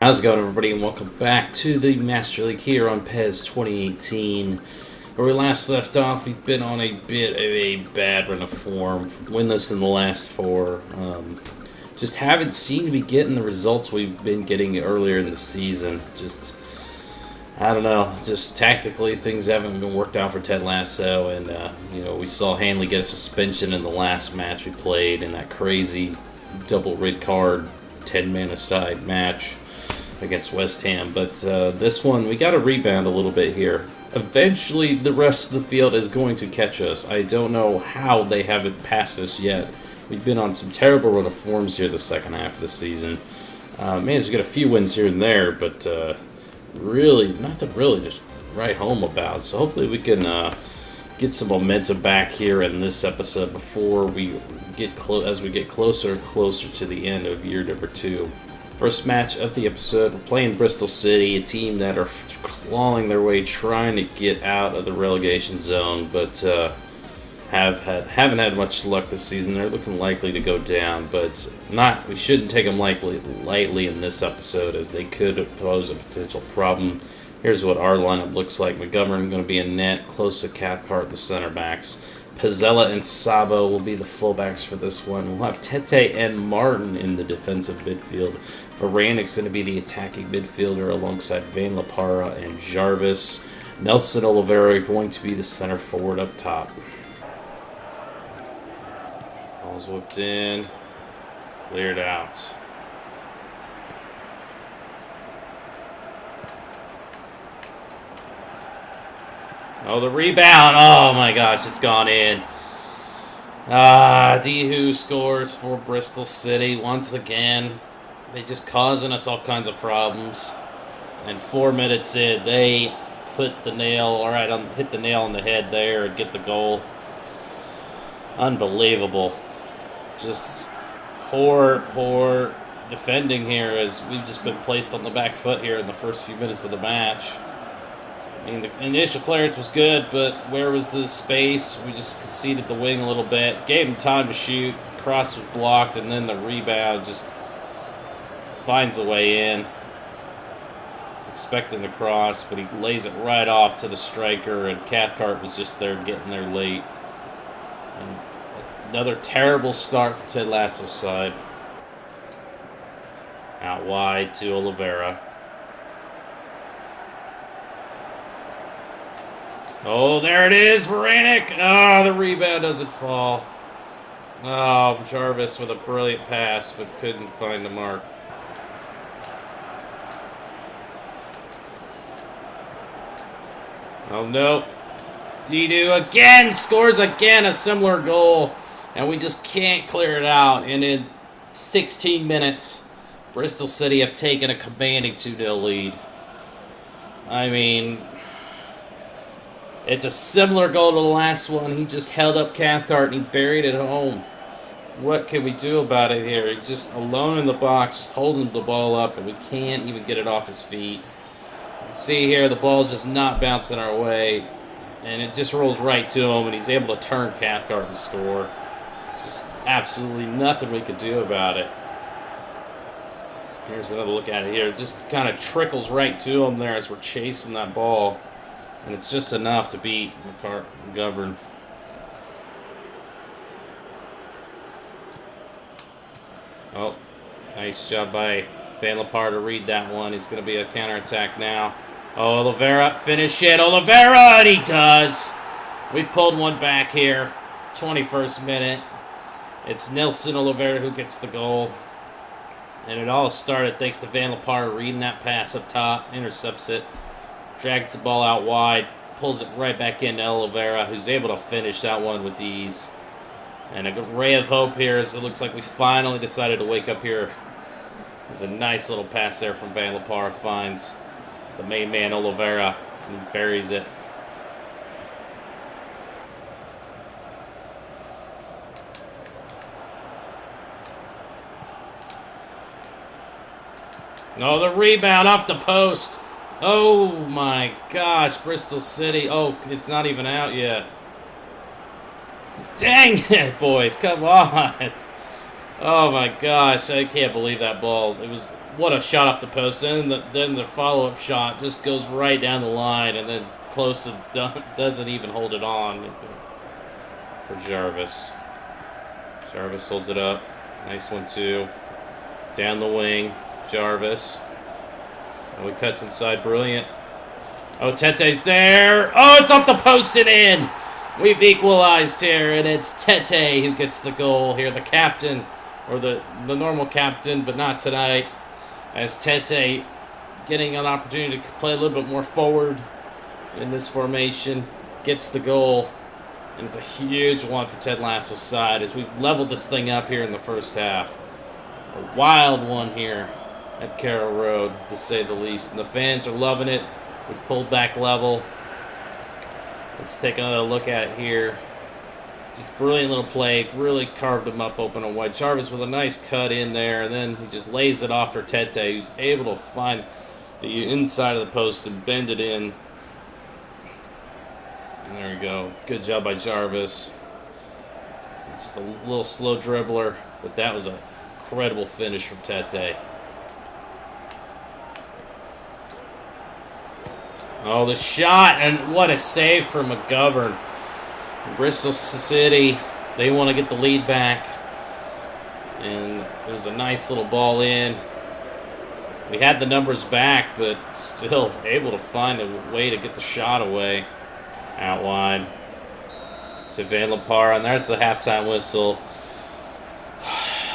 How's it going, everybody, and welcome back to the Master League here on PES 2018. Where we last left off, we've been on a bit of a bad run of form, winless in the last four. Just haven't seemed to be getting the results we've been getting earlier in the season. I don't know, just tactically things haven't been worked out for Ted Lasso, and we saw Hanley get a suspension in the last match we played in that crazy double red card 10-man aside match against West Ham. But this one, we got to rebound a little bit here. Eventually, the rest of the field is going to catch us. I don't know how they haven't passed us yet. We've been on some terrible run of forms here the second half of the season. Managed to get a few wins here and there, but really, nothing really just write home about. So hopefully we can get some momentum back here in this episode before we get as we get closer and closer to the end of year number 2. First match of the episode, we're playing Bristol City, a team that are clawing their way, trying to get out of the relegation zone, but haven't had much luck this season. They're looking likely to go down, but we shouldn't take them lightly in this episode, as they could pose a potential problem. Here's what our lineup looks like. McGovern going to be in net, close to Cathcart, the center backs. Pizzella and Sabo will be the fullbacks for this one. We'll have Tete and Martin in the defensive midfield. Varanic's going to be the attacking midfielder alongside Van La Parra and Jarvis. Nelson Oliveira going to be the center forward up top. Ball's whipped in. Cleared out. Oh, the rebound. Oh, my gosh, it's gone in. Dehu scores for Bristol City once again. They just causing us all kinds of problems. And 4 minutes in, they put the nail, hit the nail on the head there and get the goal. Unbelievable. Just poor defending here, as we've just been placed on the back foot here in the first few minutes of the match. I mean, the initial clearance was good, but where was the space? We just conceded the wing a little bit. Gave him time to shoot. Cross was blocked, and then the rebound just finds a way in. He's expecting the cross, but he lays it right off to the striker, and Cathcart was just there getting there late. And another terrible start for Ted Lasso's side. Out wide to Oliveira. Oh, there it is, Varanic. The rebound doesn't fall. Oh, Jarvis with a brilliant pass, but couldn't find the mark. Oh, no. Didu again scores again, a similar goal, and we just can't clear it out. And in 16 minutes, Bristol City have taken a commanding 2-0 lead. I mean, it's a similar goal to the last one. He just held up Cathcart and he buried it home. What can we do about it here? He's just alone in the box, just holding the ball up, and we can't even get it off his feet. You can see here the ball's just not bouncing our way, and it just rolls right to him, and he's able to turn Cathcart and score. Just absolutely nothing we could do about it. Here's another look at it here. It just kind of trickles right to him there as we're chasing that ball. And it's just enough to beat McGovern. Oh, nice job by Van La Parra to read that one. It's going to be a counterattack now. Oh, Oliveira, finish it. Oliveira, and he does. We've pulled one back here. 21st minute. It's Nelson Oliveira who gets the goal. And it all started thanks to Van La Parra reading that pass up top. Intercepts it. Drags the ball out wide, pulls it right back into Oliveira, who's able to finish that one with ease. And a ray of hope here, as it looks like we finally decided to wake up here. There's a nice little pass there from Van La Parra, finds the main man Oliveira, and he buries it. Oh, the rebound off the post. Oh my gosh, Bristol City. Oh, it's not even out yet. Dang it, boys. Come on. Oh my gosh, I can't believe that ball. It was, what a shot off the post. And then the follow-up shot just goes right down the line, and then close doesn't even hold it on for Jarvis. Jarvis holds it up. Nice one, too. Down the wing. Jarvis. Oh, he cuts inside. Brilliant. Oh, Tete's there. Oh, it's off the post and in. We've equalized here, and it's Tete who gets the goal here. The captain, or the normal captain, but not tonight. As Tete getting an opportunity to play a little bit more forward in this formation, gets the goal. And it's a huge one for Ted Lasso's side as we've leveled this thing up here in the first half. A wild one here at Carroll Road, to say the least. And the fans are loving it. We've pulled back level. Let's take another look at it here. Just brilliant little play. Really carved him up open and wide. Jarvis with a nice cut in there. And then he just lays it off for Tete, who's able to find the inside of the post and bend it in. And there we go. Good job by Jarvis. Just a little slow dribbler, but that was an incredible finish from Tete. Oh, the shot, and what a save from McGovern. Bristol City, they want to get the lead back. And it was a nice little ball in. We had the numbers back, but still able to find a way to get the shot away. Out wide to Van Lepar, and there's the halftime whistle.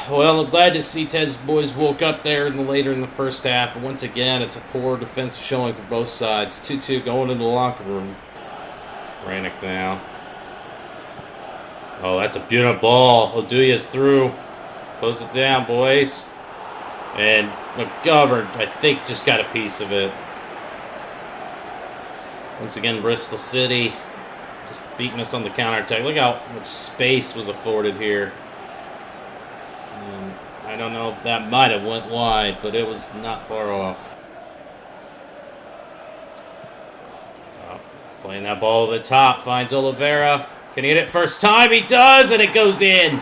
Well, I'm glad to see Ted's boys woke up there later in the first half. But once again, it's a poor defensive showing for both sides. 2-2 going into the locker room. Rannick now. Oh, that's a beautiful ball. Oduya's through. Close it down, boys. And McGovern, I think, just got a piece of it. Once again, Bristol City just beating us on the counterattack. Look how much space was afforded here. And I don't know if that might have went wide, but it was not far off. Oh, playing that ball over the top. Finds Oliveira. Can he hit it first time? He does, and it goes in.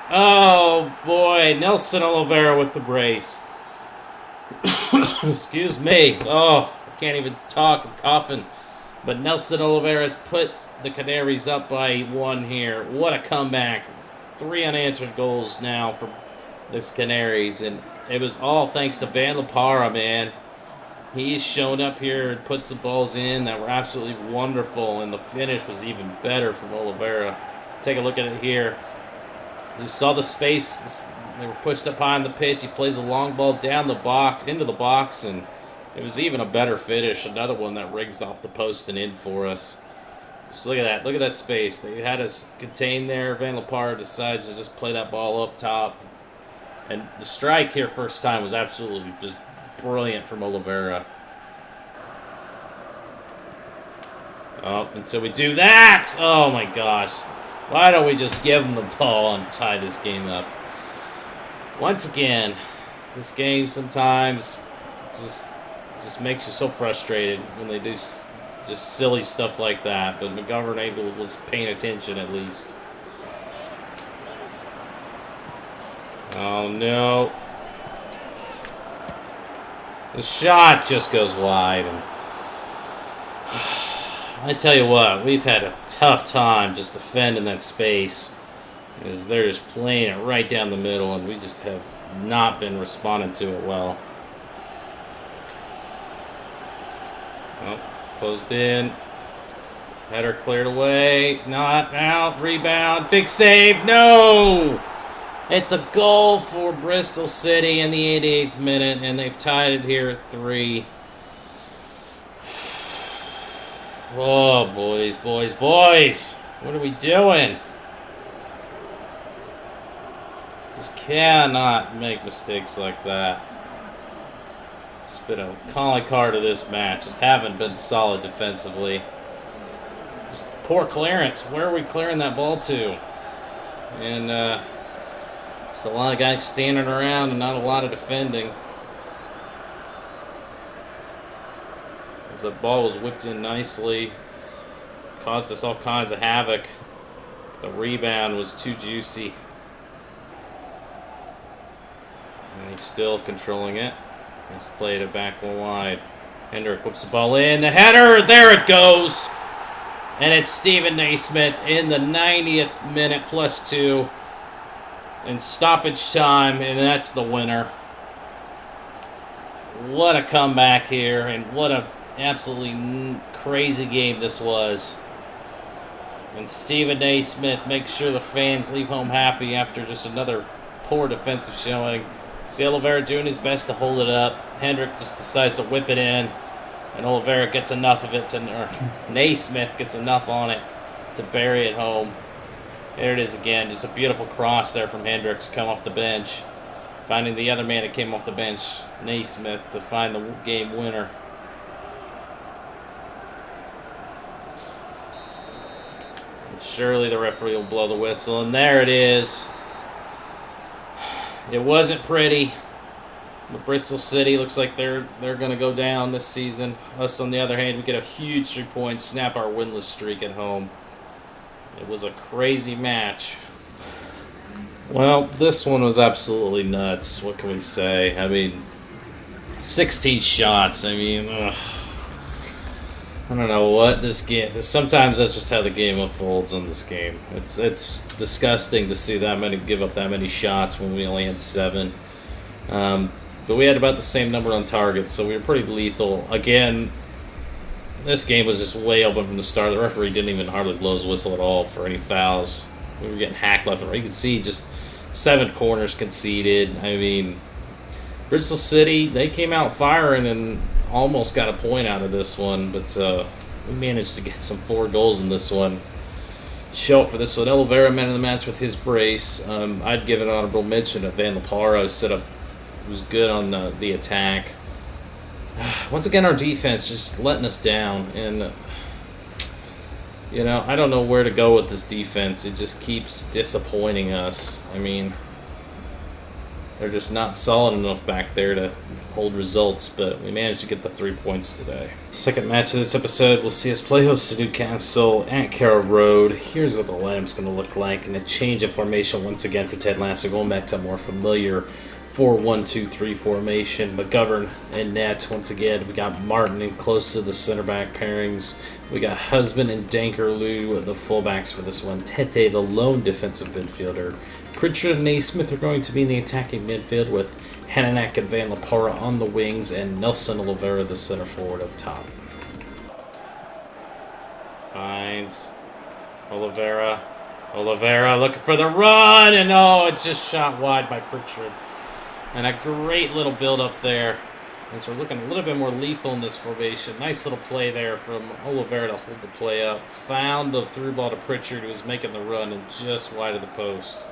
Oh, boy. Nelson Oliveira with the brace. Excuse me. Oh. Can't even talk, I'm coughing. But Nelson Oliveira has put the Canaries up by 1 here. What a comeback. 3 unanswered goals now for this Canaries. And it was all thanks to Van Lepara, man. He's shown up here and put some balls in that were absolutely wonderful. And the finish was even better from Oliveira. Take a look at it here. You saw the space. They were pushed up high on the pitch. He plays a long ball down the box, into the box, and it was even a better finish. Another one that rigs off the post and in for us. Just look at that. Look at that space. They had us contained there. Van Lepar decides to just play that ball up top. And the strike here first time was absolutely just brilliant from Oliveira. Oh, until we do that! Oh my gosh. Why don't we just give them the ball and tie this game up? Once again, this game sometimes just makes you so frustrated when they do just silly stuff like that. But McGovern was paying attention at least. Oh no. The shot just goes wide. And I tell you what, we've had a tough time just defending that space. As they're just playing it right down the middle, and we just have not been responding to it well. Oh, closed in. Header cleared away. Not out. Rebound. Big save. No! It's a goal for Bristol City in the 88th minute, and they've tied it here at 3. Oh, boys, boys, boys. What are we doing? Just cannot make mistakes like that. It's been a calling card of this match. Just haven't been solid defensively. Just poor clearance. Where are we clearing that ball to? And just a lot of guys standing around and not a lot of defending. As the ball was whipped in nicely. Caused us all kinds of havoc. The rebound was too juicy. And he's still controlling it. He's played it back one wide. Hendrick whips the ball in. The header! There it goes! And it's Stephen Naismith in the 90th minute +2 in stoppage time, and that's the winner. What a comeback here, and what a absolutely crazy game this was. And Stephen Naismith makes sure the fans leave home happy after just another poor defensive showing. See Oliveira doing his best to hold it up. Hendrick just decides to whip it in. And Oliveira gets enough of it to, or Naismith gets enough on it to bury it home. There it is again. Just a beautiful cross there from Hendricks, come off the bench. Finding the other man that came off the bench, Naismith, to find the game winner. And surely the referee will blow the whistle. And there it is. It wasn't pretty. But Bristol City looks like they're going to go down this season. Us, on the other hand, we get a huge 3 points, snap our winless streak at home. It was a crazy match. Well, this one was absolutely nuts. What can we say? I mean, 16 shots. I mean, ugh. I don't know what this game. Sometimes that's just how the game unfolds in this game. It's disgusting to see that many give up that many shots when we only had 7. But we had about the same number on targets, so we were pretty lethal. Again, this game was just way open from the start. The referee didn't even hardly blow his whistle at all for any fouls. We were getting hacked left and right. You can see just 7 corners conceded. I mean, Bristol City, they came out firing and almost got a point out of this one, but we managed to get some 4 goals in this one. Show up for this one. Oliveira, man of the match with his brace. I'd give an honorable mention to Van Laparo. Set up was good on the attack. Once again, our defense just letting us down, and you know, I don't know where to go with this defense. It just keeps disappointing us. I mean, they're just not solid enough back there to hold results, but we managed to get the 3 points today. Second match of this episode will see us play host to Newcastle at Carrow Road. Here's what the lineup's going to look like, and a change of formation once again for Ted Lasso, going back to a more familiar 4-1-2-3 formation. McGovern and net once again. We got Martin in close to the center back pairings. We got Husband and Dankerloo, the fullbacks for this one. Tete, the lone defensive midfielder. Pritchard and Naismith are going to be in the attacking midfield, with Hananak and Van Lapara on the wings, and Nelson Oliveira, the center forward, up top. Finds Oliveira. Oliveira looking for the run, and oh, it just shot wide by Pritchard. And a great little build up there. And so we're looking a little bit more lethal in this formation. Nice little play there from Oliveira to hold the play up. Found the through ball to Pritchard, who was making the run, and just wide of the post.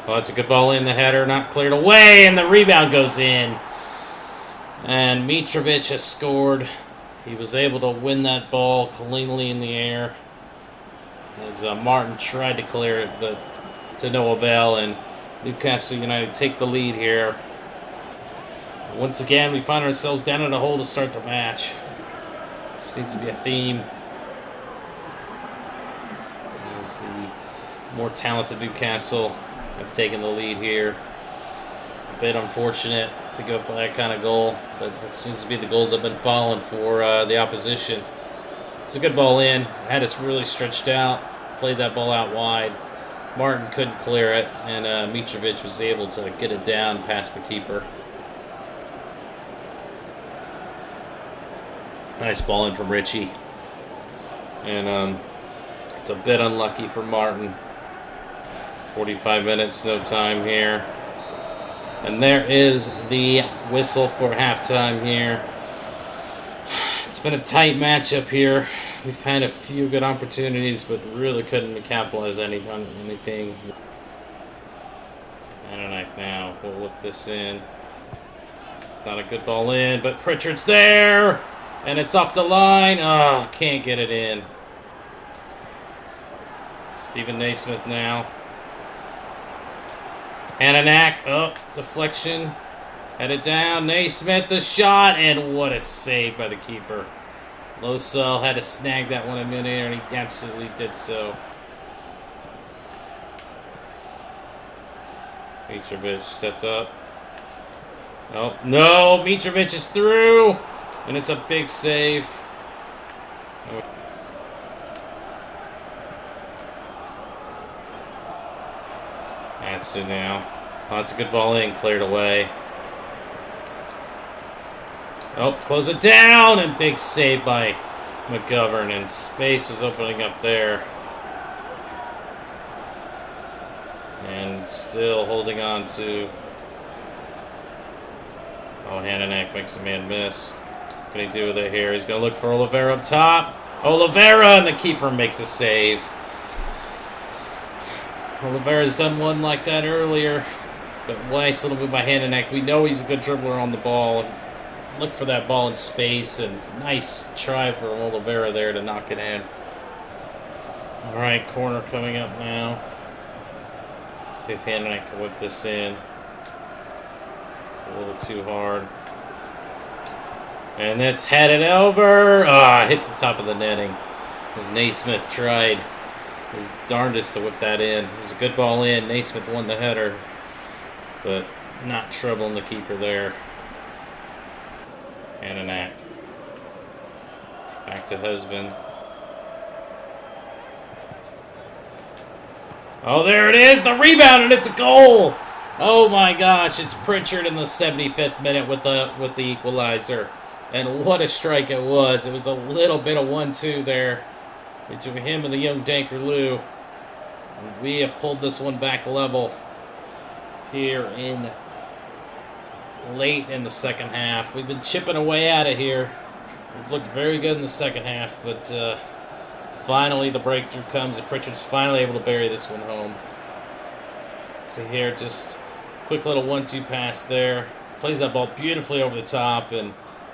Oh, that's a good ball in. The header not cleared away, and the rebound goes in. And Mitrovic has scored. He was able to win that ball cleanly in the air, as Martin tried to clear it, but to no avail, and Newcastle United take the lead here. Once again, we find ourselves down in a hole to start the match. Seems to be a theme. As the more talented Newcastle have taken the lead here. A bit unfortunate to go for that kind of goal, but it seems to be the goals that have been falling for the opposition. It's a good ball in. Had us really stretched out. Played that ball out wide. Martin couldn't clear it, and Mitrovic was able to get it down past the keeper. Nice ball in from Richie. And it's a bit unlucky for Martin. 45 minutes, no time here. And there is the whistle for halftime here. It's been a tight matchup here. We've had a few good opportunities, but really couldn't capitalize on anything. Hananak now will whip this in. It's not a good ball in, but Pritchard's there! And it's off the line. Oh, can't get it in. Stephen Naismith now. Hananak, oh, deflection. Headed down, Naismith, the shot, and what a save by the keeper. Losell had to snag that one in midair, and he absolutely did so. Mitrovic stepped up. Oh, no! Mitrovic is through! And it's a big save. That's it now. Oh, that's a good ball in. Cleared away. Oh, close it down! And big save by McGovern. And space was opening up there. And still holding on to... Oh, Hananek makes a man miss. What can he do with it here? He's going to look for Oliveira up top. Oliveira, and the keeper makes a save. Oliveira's done one like that earlier. But nice little move by Hananek. We know he's a good dribbler on the ball. Look for that ball in space, and nice try for Oliveira there to knock it in. All right, corner coming up now. Let's see if Hananek can whip this in. It's a little too hard. And it's headed over. Ah, hits the top of the netting. As Naismith tried his darndest to whip that in. It was a good ball in. Naismith won the header, but not troubling the keeper there. Hananek. Back to Husband. Oh, there it is! The rebound, and it's a goal! Oh my gosh, it's Pritchard in the 75th minute with the equalizer. And what a strike it was. It was a little bit of 1-2 there between him and the young Danker Lou. We have pulled this one back level here in late in the second half. We've been chipping away at it here. We've looked very good in the second half, but finally the breakthrough comes, and Pritchard's finally able to bury this one home. See here, just quick little 1-2 pass there. Plays that ball beautifully over the top, and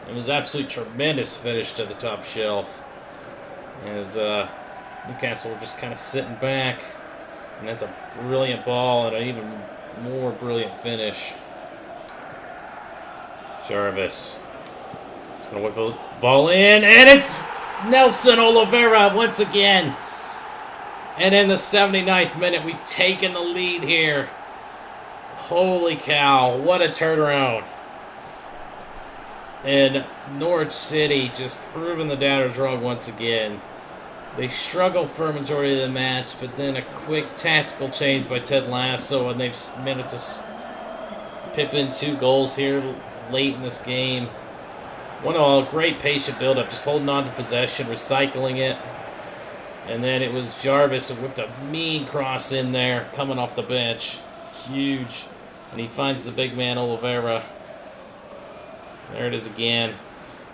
it was absolutely tremendous finish to the top shelf. As Newcastle were just kind of sitting back, and that's a brilliant ball and an even more brilliant finish. Jarvis. He's going to whip the ball in, and it's Nelson Oliveira once again. And in the 79th minute, we've taken the lead here. Holy cow, what a turnaround. And Norwich City just proving the doubters wrong once again. They struggle for a majority of the match, but then a quick tactical change by Ted Lasso, and they've managed to pip in 2 goals here late in this game. One all great patient build-up, just holding on to possession, recycling it. And then it was Jarvis who whipped a mean cross in there, coming off the bench. Huge. And he finds the big man, Oliveira. There it is again.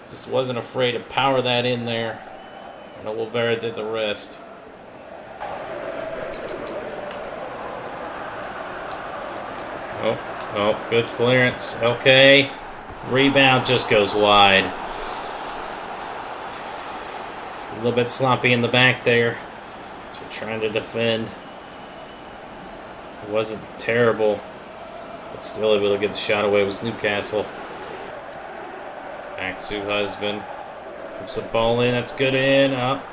Just wasn't afraid to power that in there. And Oliveira did the rest. Oh, good clearance. Okay. Rebound just goes wide. A little bit sloppy in the back there. So we're trying to defend. It wasn't terrible, but still able to get the shot away was Newcastle. Back to Husband. Puts the ball in. That's good in. Up.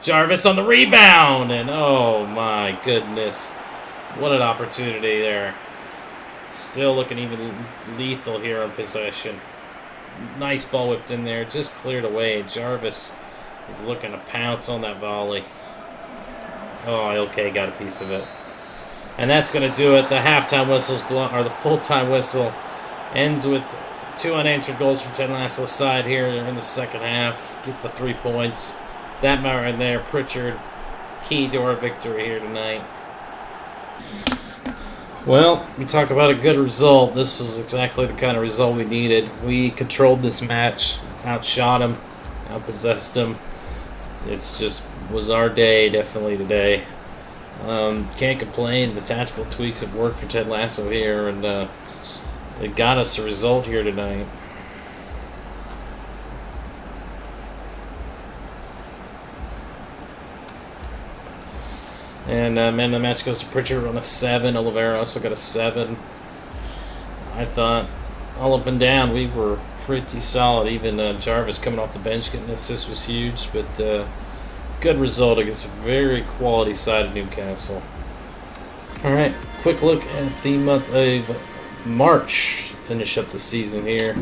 Jarvis on the rebound. And oh my goodness. What an opportunity there. Still looking even lethal here on possession. Nice ball whipped in there. Just cleared away. Jarvis is looking to pounce on that volley. Oh, okay, got a piece of it. And that's going to do it. The halftime whistle's blown, or the full-time whistle ends with 2 unanswered goals from Ted Lasso's side here in the second half. Get the 3 points. That man right there, Pritchard, key to our victory here tonight. Well, we talk about a good result. This was exactly the kind of result we needed. We controlled this match, outshot him, outpossessed him. It's just was our day, definitely today. Can't complain. The tactical tweaks have worked for Ted Lasso here, and it got us a result here tonight. And man of the match goes to Pritchard on a 7. Oliveira also got a 7. I thought all up and down we were pretty solid. Even Jarvis coming off the bench getting an assist was huge. But good result against a very quality side of Newcastle. All right. quick look at the month of March. Finish up the season here.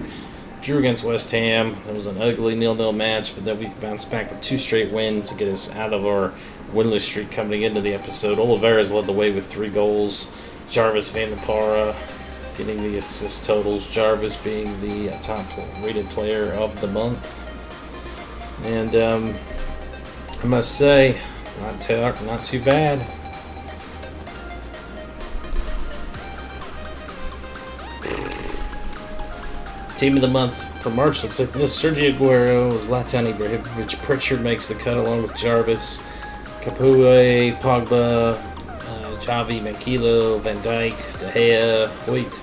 Drew against West Ham. It was an ugly 0-0 match, but then we bounced back with 2 straight wins to get us out of our winless streak coming into the episode. Oliveira's led the way with 3 goals. Jarvis Van de Para getting the assist totals. Jarvis being the top rated player of the month. And I must say, not too bad. Team of the month for March looks like this. Sergio Aguero, Zlatan Ibrahimovic, Pritchard makes the cut along with Jarvis, Capoue, Pogba, Xavi, Manquillo, Van Dijk, De Gea, Hoyt,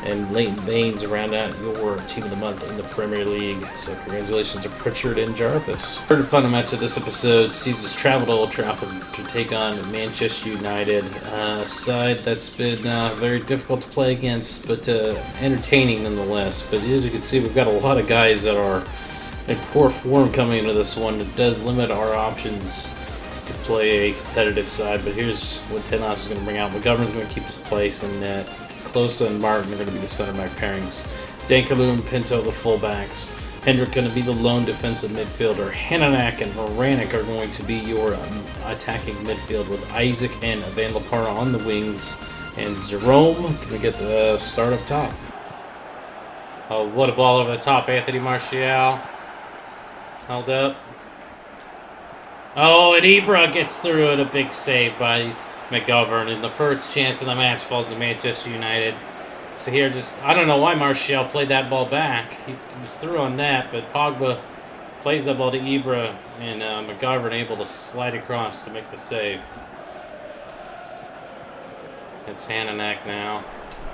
and Leighton Baines round out your team of the month in the Premier League. So congratulations to Pritchard and Jarvis. Third and final match of this episode sees us travel to Old Trafford to take on Manchester United, a side that's been very difficult to play against, but entertaining nonetheless. But as you can see, we've got a lot of guys that are in poor form coming into this one. It does limit our options to play a competitive side. But here's what Ten Hag is going to bring out. McGovern's going to keep his place in net. Klose and Martin are going to be the center back pairings. Dankerloo and Pinto the fullbacks. Hendrick going to be the lone defensive midfielder. Hananak and Moranik are going to be your attacking midfield with Isaac and Van Lapara on the wings. And Jerome going to get the start up top. Oh, what a ball over the top. Anthony Martial. Held up. Oh, and Ibra gets through it. A big save by McGovern, and the first chance of the match falls to Manchester United. So here, I don't know why Martial played that ball back. He was through on that, but Pogba plays that ball to Ibra, and McGovern able to slide across to make the save. It's Hananak now.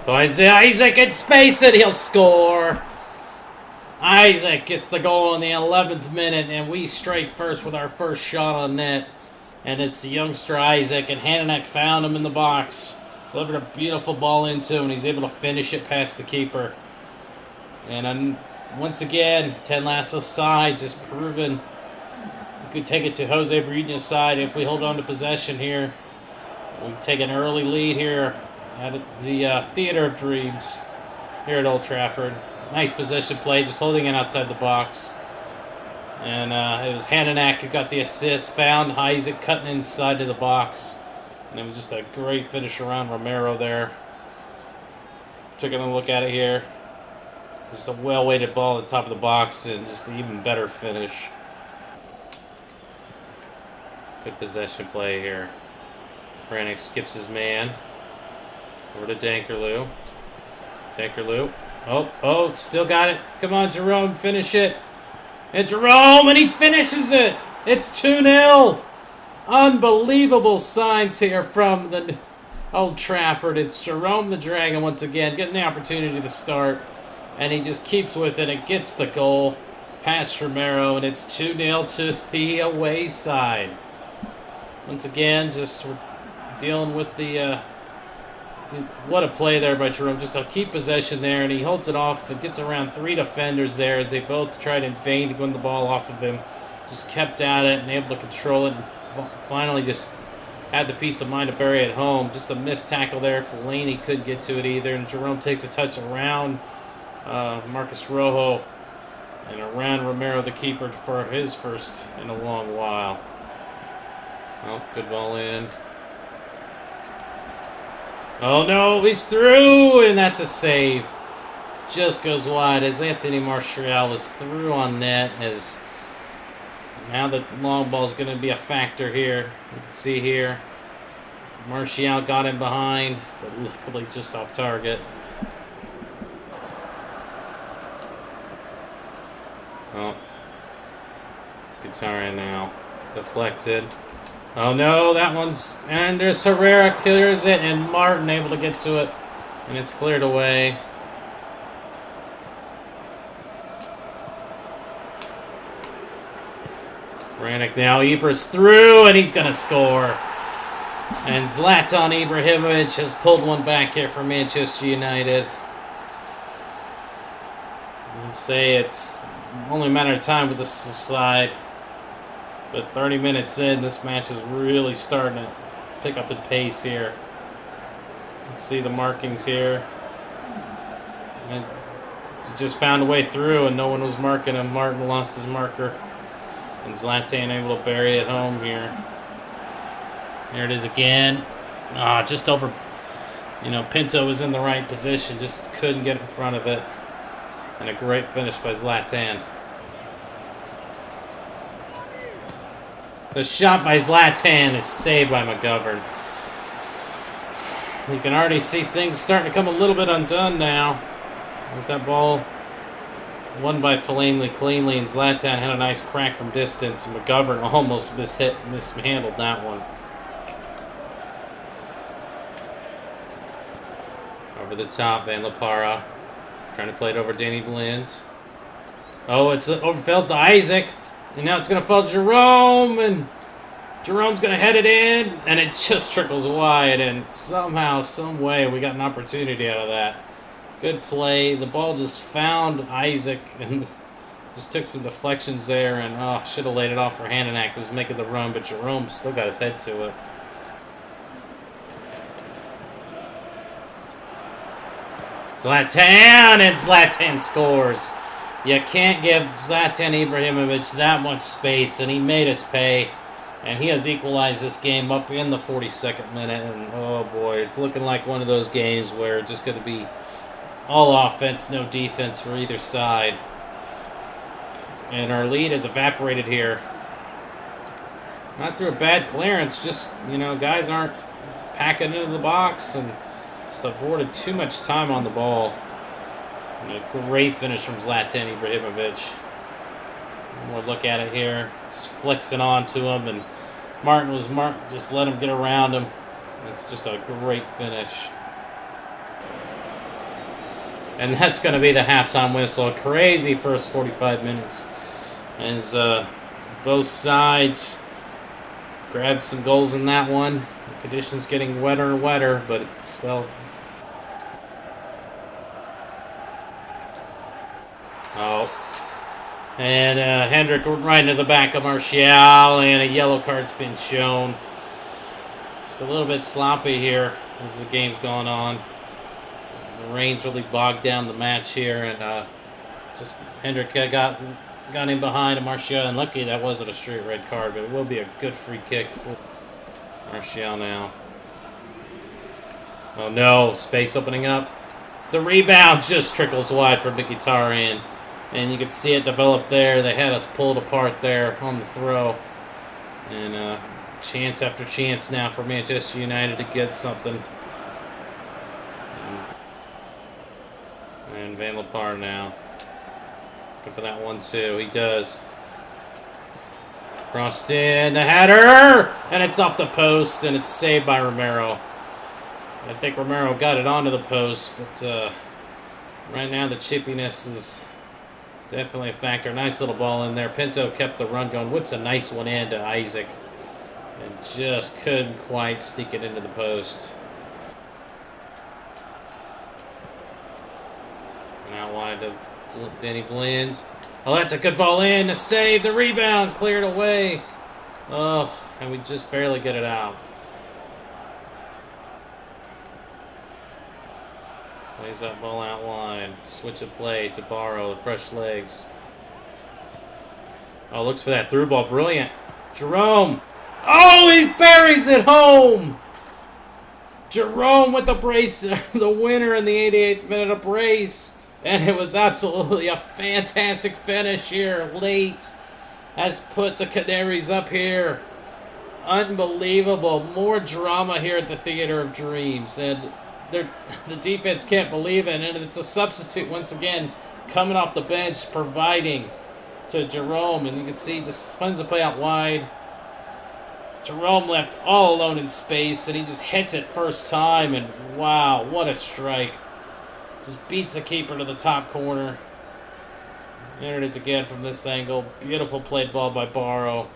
So Isaac can space it, he'll score. Isaac gets the goal in the 11th minute, and we strike first with our first shot on net. And it's the youngster Isaac, and Hananek found him in the box. Delivered a beautiful ball into him, and he's able to finish it past the keeper. And once again, Ted Lasso's side just proven we could take it to Jose Mourinho's side if we hold on to possession here. We take an early lead here at the Theatre of Dreams here at Old Trafford. Nice possession play, just holding it outside the box. And it was Hananak who got the assist, found Isaac cutting inside to the box. And it was just a great finish around Romero there. Taking a look at it here. Just a well-weighted ball at the top of the box and just an even better finish. Good possession play here. Brannick skips his man. Over to Dankerloo. Dankerloo. Oh, still got it. Come on, Jerome, finish it. And Jerome, and he finishes it. It's 2-0. Unbelievable signs here from the Old Trafford. It's Jerome the Dragon once again getting the opportunity to start. And he just keeps with it and gets the goal past Romero. And it's 2-0 to the away side. Once again, just dealing with the... what a play there by Jerome. Just to keep possession there, and he holds it off and gets around 3 defenders there as they both tried in vain to win the ball off of him. Just kept at it and able to control it, and finally just had the peace of mind to bury it home. Just a missed tackle there. Fellaini couldn't get to it either, and Jerome takes a touch around Marcus Rojo and around Romero, the keeper, for his first in a long while. Oh, good ball in. Oh no, he's through, and that's a save. Just goes wide as Anthony Martial was through on net. As now the long ball is going to be a factor here. You can see here, Martial got him behind, but luckily just off target. Oh, Guitarra now deflected. Oh no, that one's... And there's Herrera, clears it, and Martin able to get to it. And it's cleared away. Brannick now, Ibra's through, and he's going to score. And Zlatan Ibrahimovic has pulled one back here for Manchester United. I'd say it's only a matter of time with this side. But 30 minutes in, this match is really starting to pick up in pace here. Let's see the markings here. And just found a way through, and no one was marking him. Martin lost his marker. And Zlatan able to bury it home here. There it is again. Just over. Pinto was in the right position, just couldn't get in front of it. And a great finish by Zlatan. The shot by Zlatan is saved by McGovern. You can already see things starting to come a little bit undone now. There's that ball won by Fellaini cleanly, and Zlatan had a nice crack from distance. And McGovern almost mishandled that one. Over the top, Van Lapara trying to play it over Danny Blind. Oh, it's overfills to Isaac, and now it's going to fall to Jerome, and Jerome's going to head it in, and it just trickles wide, and somehow, some way, we got an opportunity out of that. Good play. The ball just found Isaac, and just took some deflections there, and should have laid it off for Hananak, who was making the run, but Jerome still got his head to it. Zlatan, and Zlatan scores. You can't give Zlatan Ibrahimovic that much space, and he made us pay. And he has equalized this game up in the 42nd minute. And oh boy, it's looking like one of those games where it's just going to be all offense, no defense for either side. And our lead has evaporated here. Not through a bad clearance, just, guys aren't packing into the box and just avoided too much time on the ball. And a great finish from Zlatan Ibrahimovic. We'll look at it here. Just flicks it on to him, and Martin just let him get around him. It's just a great finish. And that's going to be the halftime whistle. A crazy first 45 minutes. As both sides grabbed some goals in that one. The conditions getting wetter and wetter, but it's still... And Hendrick right into the back of Martial, and a yellow card's been shown. Just a little bit sloppy here as the game's going on. The rain's really bogged down the match here, and just Hendrick got in behind Martial, and lucky that wasn't a straight red card, but it will be a good free kick for Martial now. Oh no, space opening up. The rebound just trickles wide for Mkhitaryan. And you can see it develop there. They had us pulled apart there on the throw. And chance after chance now for Manchester United to get something. And Van Lapar now. Looking for that one too. He does. Crossed in. The header! And it's off the post. And it's saved by Romero. I think Romero got it onto the post. But right now the chippiness is... definitely a factor. Nice little ball in there. Pinto kept the run going. Whips a nice one in to Isaac. And just couldn't quite sneak it into the post. And out wide to Danny Blind. Oh, that's a good ball in to save. The rebound cleared away. Oh, and we just barely get it out. Plays that ball out wide. Switch of play to Barrow. The fresh legs. Oh, looks for that through ball. Brilliant. Jerome. Oh, he buries it home. Jerome with the brace. The winner in the 88th minute of brace. And it was absolutely a fantastic finish here late. Has put the Canaries up here. Unbelievable. More drama here at the Theater of Dreams. And the defense can't believe it. And it's a substitute once again coming off the bench providing to Jerome. And you can see just spins the play out wide. Jerome left all alone in space. And he just hits it first time. And wow, what a strike. Just beats the keeper to the top corner. There it is again from this angle. Beautiful played ball by Barrow.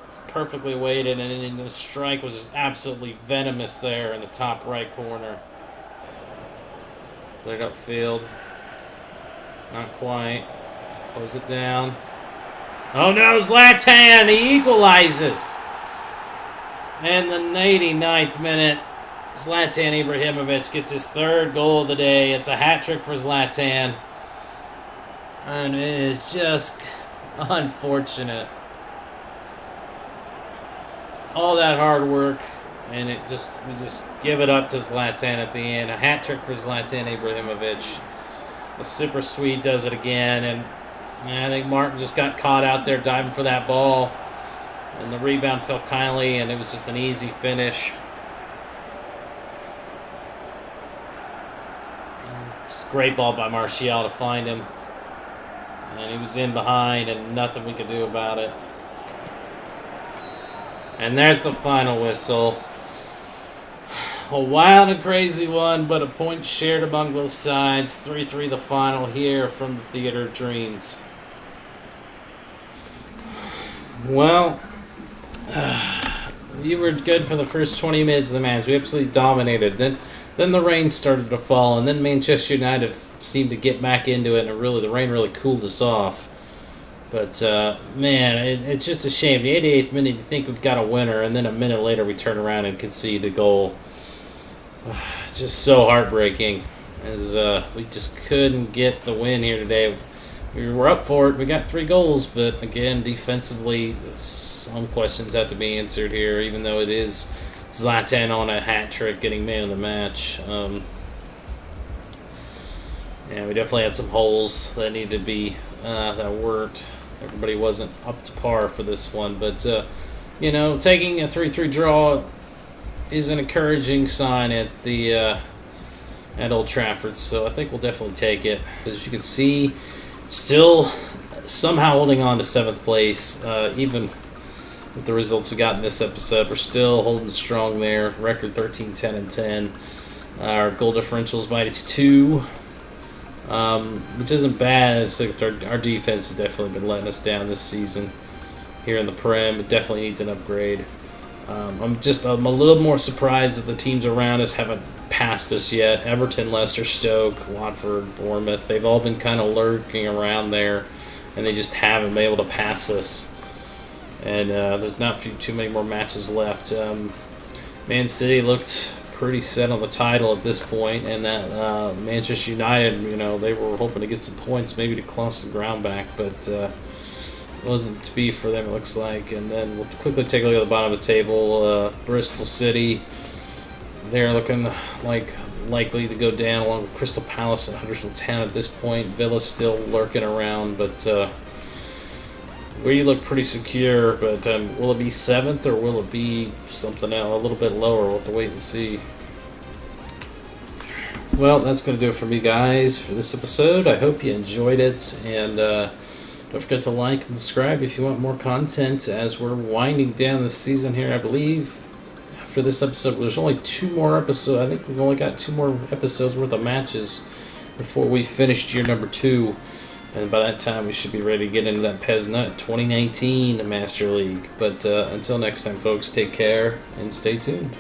It's perfectly weighted, and the strike was just absolutely venomous there in the top right corner. Cleared upfield. Not quite. Close it down. Oh no, Zlatan! He equalizes! In the 89th minute. Zlatan Ibrahimovic gets his third goal of the day. It's a hat trick for Zlatan. And it is just unfortunate. All that hard work, and we just give it up to Zlatan at the end. A hat trick for Zlatan Ibrahimovic. The Super Swede does it again, and I think Martin just got caught out there diving for that ball. And the rebound fell kindly, and it was just an easy finish. Just great ball by Martial to find him. And he was in behind, and nothing we could do about it. And there's the final whistle. A wild and crazy one, but a point shared among both sides. 3-3 the final here from the Theater of Dreams. Well, you were good for the first 20 minutes of the match. We absolutely dominated. Then the rain started to fall, and then Manchester United seemed to get back into it, and the rain really cooled us off. But, man, it's just a shame. The 88th minute, you think we've got a winner, and then a minute later we turn around and concede a goal. Just so heartbreaking, as we just couldn't get the win here today. We were up for it. We got 3 goals, but, again, defensively, some questions have to be answered here, even though it is Zlatan on a hat trick getting man of the match. Yeah, we definitely had some holes that needed to be, that weren't. Everybody wasn't up to par for this one. But, you know, taking a 3-3 draw is an encouraging sign at Old Trafford. So I think we'll definitely take it. As you can see, still somehow holding on to 7th place, even with the results we got in this episode. We're still holding strong there. Record 13-10-10. Our goal differential is -2. Which isn't bad. It's like our defense has definitely been letting us down this season here in the Prem. It definitely needs an upgrade. I'm a little more surprised that the teams around us haven't passed us yet. Everton, Leicester, Stoke, Watford, Bournemouth, they've all been kind of lurking around there, and they just haven't been able to pass us. And there's not too many more matches left. Man City looked pretty set on the title at this point, and that Manchester United, you know, they were hoping to get some points, maybe to claw some ground back, but it wasn't to be for them, it looks like. And then we'll quickly take a look at the bottom of the table. Bristol City, they're looking like likely to go down, along with Crystal Palace at 110 at this point. Villa's still lurking around, but we look pretty secure. But will it be 7th, or will it be something else, a little bit lower? We'll have to wait and see. Well, that's going to do it for me, guys, for this episode. I hope you enjoyed it, and don't forget to like and subscribe if you want more content as we're winding down the season here. I believe after this episode, there's only 2 more episodes. I think we've only got 2 more episodes worth of matches before we finished year number 2. And by that time, we should be ready to get into that PES 2019 Master League. But until next time, folks, take care and stay tuned.